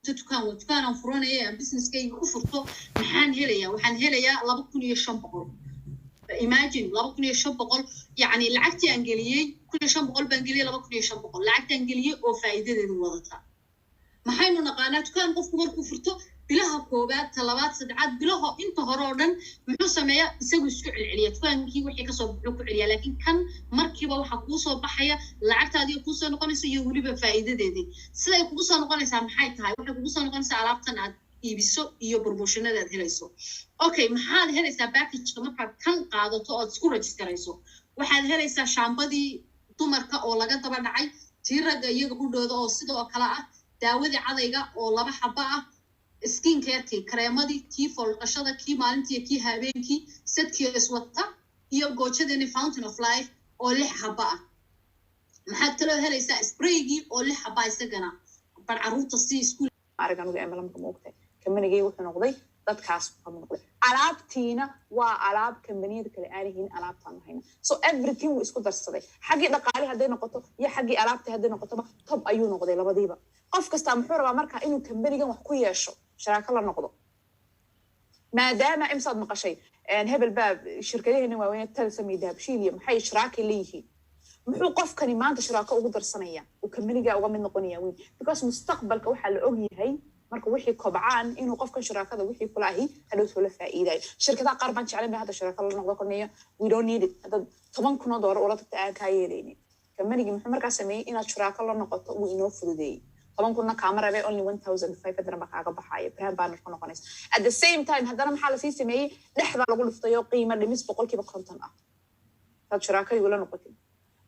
dukaan furanaya businesskayga ku furto maxaan helayaa waxaan helayaa 2500 imagine 2500 يعني lacagtii aan geliyay 1500 baan geliyay 2500 lacagtii aan geliyay oo faa'iidadeedu wadata maxaynu naqaanaa dukaan qofku markuu furto bilaha koobaad talabaad saddexaad bilaha inta hore oo dhan muxuu sameeyaa isagu isku celceliya dukaankii wixii ka soo baxo ku celiya laakiin kan markiiba waxa ku soo baxaya lacagtaadii ku soo noqonaysa iyo waliba faa'iidadeedii siday kugu soo noqonaysaa maxay tahay waxay kugu soo noqonaysaa alaabtan aad iibiso iyo promotionada aad helayso okay maxaad helaysaa package-ka markaad kan qaadato oo isku registerayso waxaad helaysaa shaambadii dumarka oo laga daba dhacay tii ragga iyaga u dhooda oo sidoo kale ah daawadii cadayga oo 2 xabba ah skin care kareemadii tii folqashada kii maalintii kii habeenkii sadkii iswata iyo goojadani fountain of life oo 6 xabba ah maxaad kaloo helaysaa spraygii oo 6 xabba isagana bar caruurta si isku aragan uga amalan ka moogtay kamanigay wuxuu noqday dadkaas ka noqday alaabtiina waa alaab kambaniyada kale aanihiin alaabtaan hayna so everything wuu isku darsaday xaqii dhaqaale haday noqoto iyo xaqii alaabta haday noqoto top ayuu noqday labadiiba qof kasta muxuu rabaa marka inuu kambanigan wax ku yeesho sharaaka la noqdo maadaama imsaad maqashay hebel baab shirkadaheena waaweyn talsamay dahabshiiliya maxay sharaaka leeyihiin muxuu qofkani maanta sharaaka ugu darsanaya uu kambaniga uga mid noqonaya weyn because mustaqbalka waxa la og yahay marka wixii kobcaan inuu qofka sharaakada wixii kula ahi hadhow soo la faa'iiday shirkadaha qaar baan jeclaan hada sharaaka la noqdo korneeyo we don't need it hada $10,000 oo la tagta aan ka yeelaynin kambaniga muxuu markaa sameeyay inaad sharaaka la noqoto uu inoo fududeeyay طبعاً كاميرا بي only 1,500 ما كعقب حاجة برهان بانر كنا قنيس at the same time هذا محل سيسي مي لحظة لقول في قيمة اللي بقول كيف كونتن فشراكة يقولون نقطين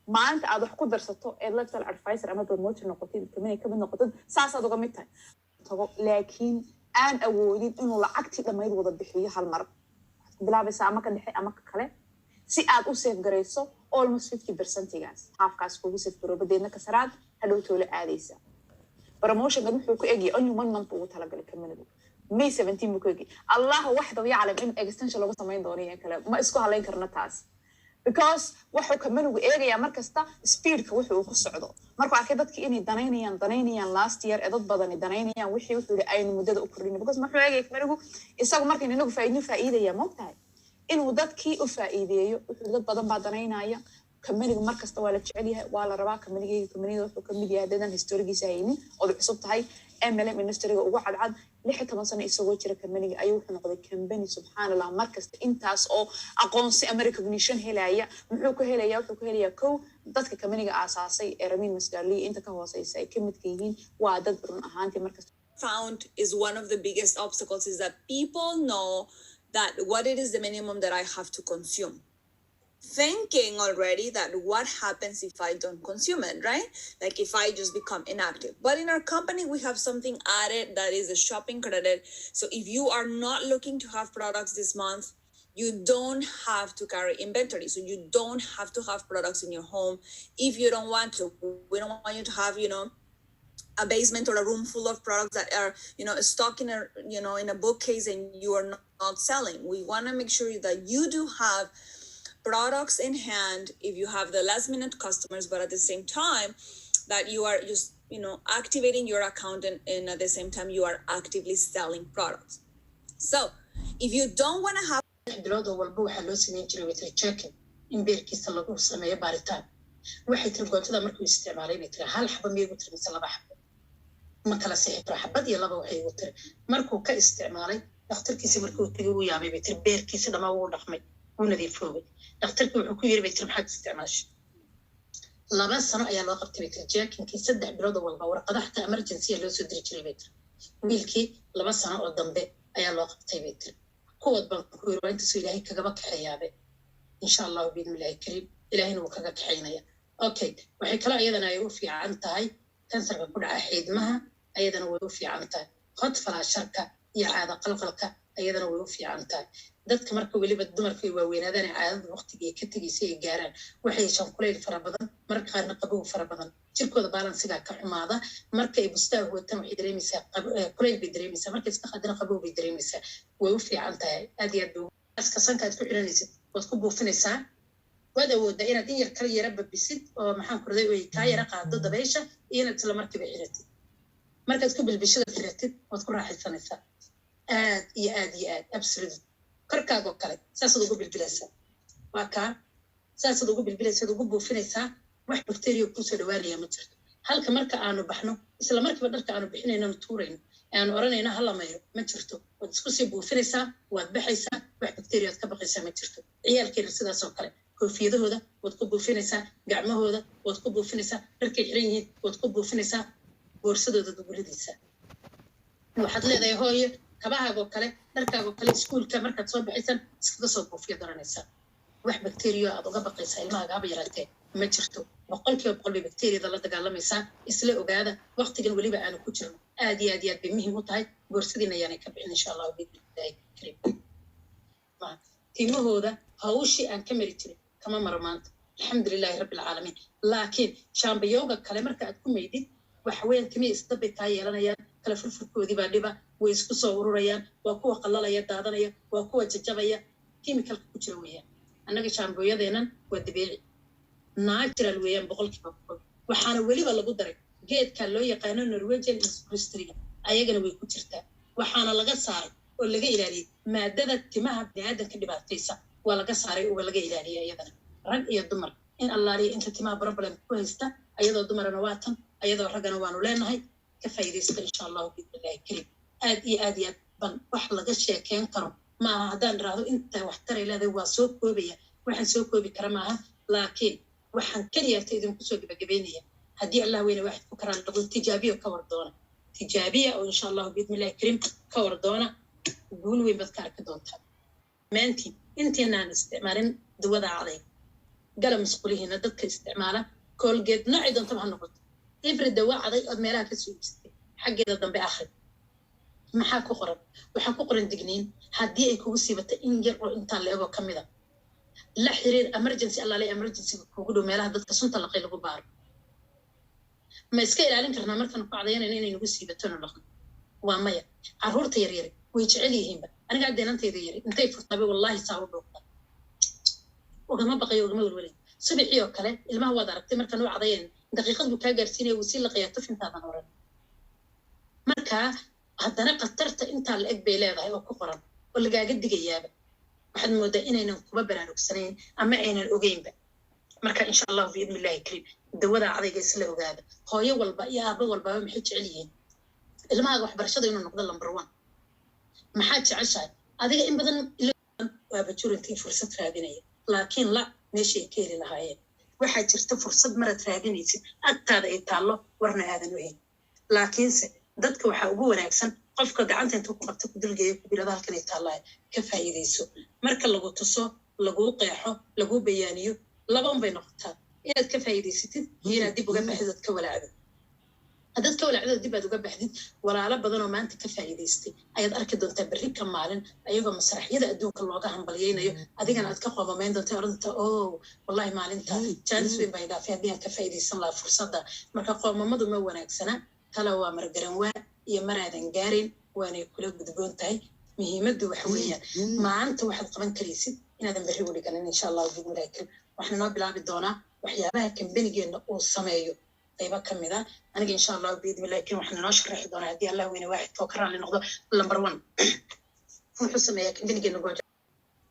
ما أنت أضح قدر ستو إلا تل أرفايسر أما بروموت النقطين كمان نقطين ساسة دوغمتها لكن أنا أودي إنه لعكتي لما يروض بحية هالمرة بلا بس أماكن دحي أماكن كله سيئات وسيف جريسو almost 50% جاس half كاس كوب سيف كرو بدينا كسرات هلو تولي عاديسة promotion قد محو كأجي only 1 month وتلا قال كمنه May 17 مكوجي الله واحد ويعلم إن extension لو سمين دورية كلام ما إسكو هلاين كرنتاس because وحو كمنه وإيجي يا مركز تا speed كوحو كسعده مركو عكدت كإني دنينيان last year إضد بدني دنينيان وحي وحو لأين مدة أكرريني because مركو إيجي كمنه إساق مركو إنه فايدة يا مقطع إنه ضد كي أفايدة وحو ضد بدن بعد دنينيان كمنيga markasta waa la jecel yahay waa la rabaa kamaniga wuxuu ka mid yahay dadan historigiisa haynin oo cusub tahay MLM industry-ga ugu cadcad 16 sano isagoo jira kamaniga ayuu wuxuu noqday company subhanallah markasta intaas oo aqoonsi American recognition helaya wuxuu ku helaya kow dadka kamaniga aasaasay ee Ramin Masgarli inta ka hooseysa ay ka mid yihiin waa dad run ahaantii markasta found is one of the biggest obstacles is that people know that what it is the minimum that I have to consume. Thinking already that what happens if I don't consume it, right? Like if I just become inactive. But in our company, we have something added that is a shopping credit. So if you are not looking to have products this month, you don't have to carry inventory. So you don't have to have products in your home if you don't want to. We don't want you to have, a basement or a room full of products that are, stuck in in a bookcase and you are not selling. We want to make sure that you do have products in hand if you have the last minute customers, but at the same time that you are just activating your account and at the same time you are actively selling products. So if you don't want to have bilowda walba waxa loo sameyn jiray witr checking in beerkiisa lagu sameeyo baaritaan waxay tirgoontada markuu isticmaalay bay tiri hal xabo meeyo tirmisa laba xabo ma kala sixiro xabad iyo laba waxay ugu tiri markuu ka isticmaalay dhakhtarkiisa markuu tagay uu yaabay bay tiri beerkiisa dhamaa uu dhaqmay ونذيفوه دكتورك وحكوير بيتر محد استعماش لابد سنة يا لاقب تبيتر جاك إنك يصدق بلاد والباور قد حتى إمرجنسية لو سدري كذي بيتر ويلكي لابد سنة قدام بي يا لاقب تبيتر قوة بنكوير وين تسوي هيك كجبك حيابه إن شاء الله بإذن الله الكريم إلهي نوكجك حينايا أوكي وحكي لا أيضا يوفي عن تاي تنسر بقول عهيد مها أيضا يوفي عن تاي خد فلا شركة يعاد قلقلك أيضا يوفي عن تاي dadka marka waliba dumarkay waaweynaadaan caadada waqtiga ka tagaysay ay gaaraan waxay shan kuleyl fara badan marka qaarna qabow fara badan jirkooda balansiga ka xumaada marka ay bustaa watan waxay dareemaysaa kuleyl bay dareemaysaa marka iska qadana qabow bay dareemaysaa way u fiican tahay aad iyo aad iska sankaad ku xiranaysid waad ku buufinaysaa waad awoodaa inaad in yar kala yara babisid oo maxaan ku raday way kaa yara qaado dabeysha iyo inaad isla markiiba xiratid markaad ku bilbishada firatid waad ku raaxaysanaysaa aad iyo aad iyo aad absolute korkaagoo kale saasaad ugu bilbilaysaa waa kaa saasaad ugu bilbilaysaad ugu buufinaysaa wax bacteria kusoo dhawaanaya ma jirto halka marka aanu baxno isla markiiba dharka aanu bixinayno tuurayno aanu oranayno hala mayro ma jirto waad isku sii buufinaysaa waad baxaysaa wax bacteria aad ka baqaysaa ma jirto ciyaalkeena sidaas oo kale koofiyadahooda waad ku buufinaysaa gacmahooda waad ku buufinaysaa dharkay xiran yihiin waad ku buufinaysaa boorsadooda duguridaysaa waxaad leedahay hooyo kabahaagoo kale dharkaagoo kale iskuulka markaad soo baxaysan iskaga soo buufiya daranaysaa wax bacteria aad uga baqaysaa ilmahaaga haba yaraatee ma jirto 100% bay bacteriada la dagaalamaysaa isla ogaada waqtigan weliba aanu ku jirno aad iyo aad iyo aad bay muhiim u tahay boorsadiina ayaanay ka bixin insha allah biidnillaahi kariim timahooda hawshii aan ka mari jirin kama maro maanta alxamdulilaahi rabbi alcaalamiin laakiin shaambayooga kale marka aad ku maydid waxa weeyaan timihii isdabbay kaa yeelanayaan kala furfurkoodii baa dhiba way isku soo ururayaan waa kuwa qallalaya daadanaya waa kuwa jajabaya chemicalka ku jira weeyaan annaga shaambooyadeennan waa dabiici natural weeyaan 100% waxaana weliba lagu daray geedka loo yaqaano Norwegian spruce ayagana way ku jirtaa waxaana laga saaray oo laga ilaaliyay maadada timaha bini'aadanka dhibaataysa waa laga saaray oo laga ilaaliyay ayadana rag iyo dumar in allaaliya inta timaha problem ku haysta ayadoo dumarana waa tan ayadoo ragana waanu leenahay ka faa'iidaysta insha allah biidnillaahi kariim aad iyo aad iyo aad ban wax laga sheekeyn karo maaha haddaan raado inta waxtar ay leedahay waa soo koobaya waxaan soo koobi kara maaha laakiin waxaan kaliya idinku soo gabagabeynaya haddii allah weyne waxaad ku karaan lagu tijaabiyo ka war doona tijaabiya oo insha allah biidnillaahi kariim ka war doona guul weyn baad ka arki doontaa maantii intaynaan isticmaalin dawada caday gala masquulihiina dadka isticmaala koolgeed noocii doontaba ha noqoto ibri dawa caday ood meelaha ka soo iibsatay xaggeeda dambe akhri maxaa ku qoran waxaa ku qoran digniin haddii ay kugu siibatay in yar oo intaan la ego ka mida la xiriir emergency allaale emergency kugu dhow meelaha dadka sunta laqay lagu baaro ma iska ilaalin karnaa markaan ku cadaynayna inay nagu siibatona dhaqno waa maya carruurta yaryari way jecel yihiinba aniga addeenantayda yari intay furtaabe wallaahi saa u dhowqda ugama baqayo ugama welwelay subaxii oo kale ilmaha waad aragtay markaan u cadayn daqiiqad buu kaa gaarsiinaya wuu sii laqayaa tufintaadan oran markaa haddana khatarta intaa la eg bay leedahay oo ku qoran oo lagaaga digayaaba waxaad moodaa inaynan kuba baraarugsanayn ama aynan ogeynba marka insha allah biidnillaahi kariim dawada cadayga isla ogaada hooyo walba iyo aabbo walbaba maxay jecel yihiin ilmahaaga waxbarashada inuu noqdo number 1 maxaad jeceshahay adiga in badan waaba jurintii fursad raadinaya laakiin la meeshay ka heli lahaayeen waxaa jirta fursad marad raadinaysid agtaada ay taallo warna aadan u hayn laakiinse dadka waxaa ugu wanaagsan qofka gacanta intuu ku qabta ku dulgeeyo ku bilada halkan ay taallaahay ka faa'iidayso marka lagu tuso laguu qeexo laguu bayaaniyo laba un bay noqotaa inaad ka faa'iidaysatid iyo inaad dib uga baxdid ood ka walaacdo haddaad ka walaacdo dib aad uga baxdid walaalo badan oo maanta ka faa'iidaystay ayaad arki doontaa berri ka maalin ayagoo masraxyada adduunka looga hambalyaynayo adigana aad ka qoomamayn doontaa odhantaa oh wallahi maalinta jaanis weyn baa idhaafay haddii aan ka faa'iidaysan lahaa fursadda marka qoomamadu ma wanaagsana tala waa margaran waa iyo maraadan gaarin waanay kula gudboon tahay muhiimaddu waxa weeyaan maanta waxaad qaban karaysid inaadan berri u dhiganin insha allah biidnillaahi kariim waxaan noo bilaabi doonaa waxyaabaha kambanigeenna uu sameeyo qaybo ka mid ah aniga insha allah biidnillaahi kariim waxaan noo sharaxi doonaa haddii allah weyne waaxidka oo ka raalli noqdo number 1 wuxuu sameeyaa kambanigeenna goja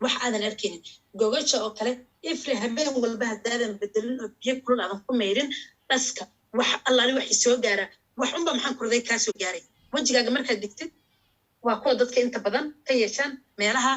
wax aadan arkaynin gogasha oo kale ifri habeen walba haddaadan bedelin oo biyo kulul aadan ku mayrin dhaska wax allaali waxay soo gaaraa wax unba maxaan kurday kaa soo gaaray wejigaaga markaad digtid waa kuwa dadka inta badan ka yeeshaan meelaha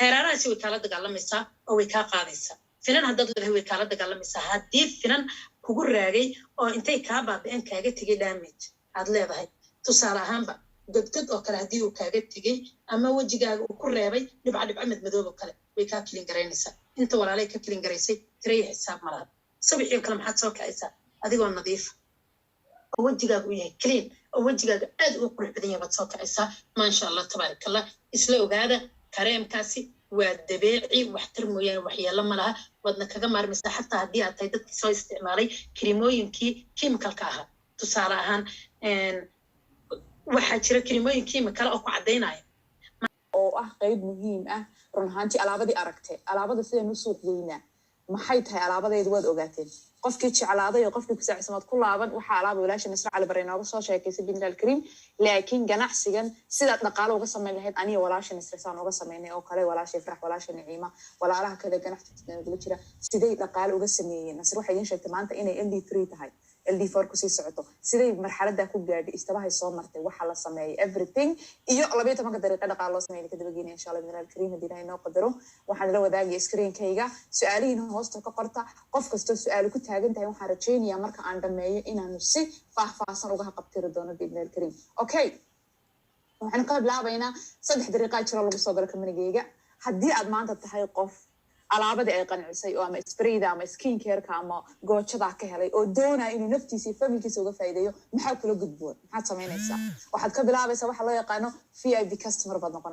heeraarahaasi way kaala dagaalamaysaa oo way kaa qaadaysaa finan haddaad leedahay way kaala dagaalamaysaa haddii finan kugu raagay oo intay kaa baabi'een kaaga tegay damage aad leedahay tusaale ahaanba godgod oo kale haddii uu kaaga tegey ama wejigaaga uu ku reebay dhibca madmadoob oo kale way kaa kilin garaynaysaa inta walaalay ka kilin garaysay tiraya xisaab malaha subaxii oo kale maxaad soo kacaysaa adigoo nadiif oo wejigaaga u yahay clean oo wejigaaga aad ugu qurux badan yahay baad soo kacaysaa maasha allah tabaaraka allah isla ogaada kareemkaasi waa dabeeci waxtar mooyaane waxyeello ma laha waadna kaga maarmaysaa xataa haddii aad tahay dadkii soo isticmaalay kirimooyinkii chemicalka ahaa tusaale ahaan waxaa jira kirimooyin chemical oo ku caddaynaya oo ah qayb muhiim ah run ahaantii alaabadii aragtay alaabada sidaynu suuq geynaa maxay tahay alaabadeedu waad ogaateen qofkii jeclaaday iyo qofkii ku saacidsamaad ku laaban waxaa alaaba walaasha Nasra Cali Bare inooga soo sheekaysay bidnal karim laakiin ganacsigan sida dhaqaale uga sameyn lahayd aniga walaasha Nasra saan uga sameynay oo kale walaasha Ifrax walaasha Naciima walaalaha kale ganacsiga uga jira sidee dhaqaale uga sameeyeen Nasra waxay idin sheegtay maanta inay LD3 tahay LD4 ku sii socoto sidee marxaladda ku gaadhay istabahay soo martay waxa la sameeyay everything iyo 12 daqiiqo dhaqaale loo sameeyay kadib geeyay insha Allah bidnal karim hadii inoo qadaro waxaan la wadaagay screen-kayga su'aalihiin hoosta ka qorta qof kasta su'aal ku taagan tahay waxaan rajaynayaa marka aan dhameeyo inaanu si faahfaahsan uga qabtiri doono bidnal karim okay waxaan ka bilaabaynaa 3 daqiiqo jira lagu soo galo kamanigayga haddii aad maanta tahay qof alaabada ay qancisay oo ama sprayda ama skin care-ka ama goojada ka helay oo doonaya inuu naftiisa iyo familkiisa uga faa'iideeyo maxaa kula gudboon maxaad samaynaysaa waxaad ka bilaabaysaa waxa loo yaqaano VIP customer baad noqonaysaa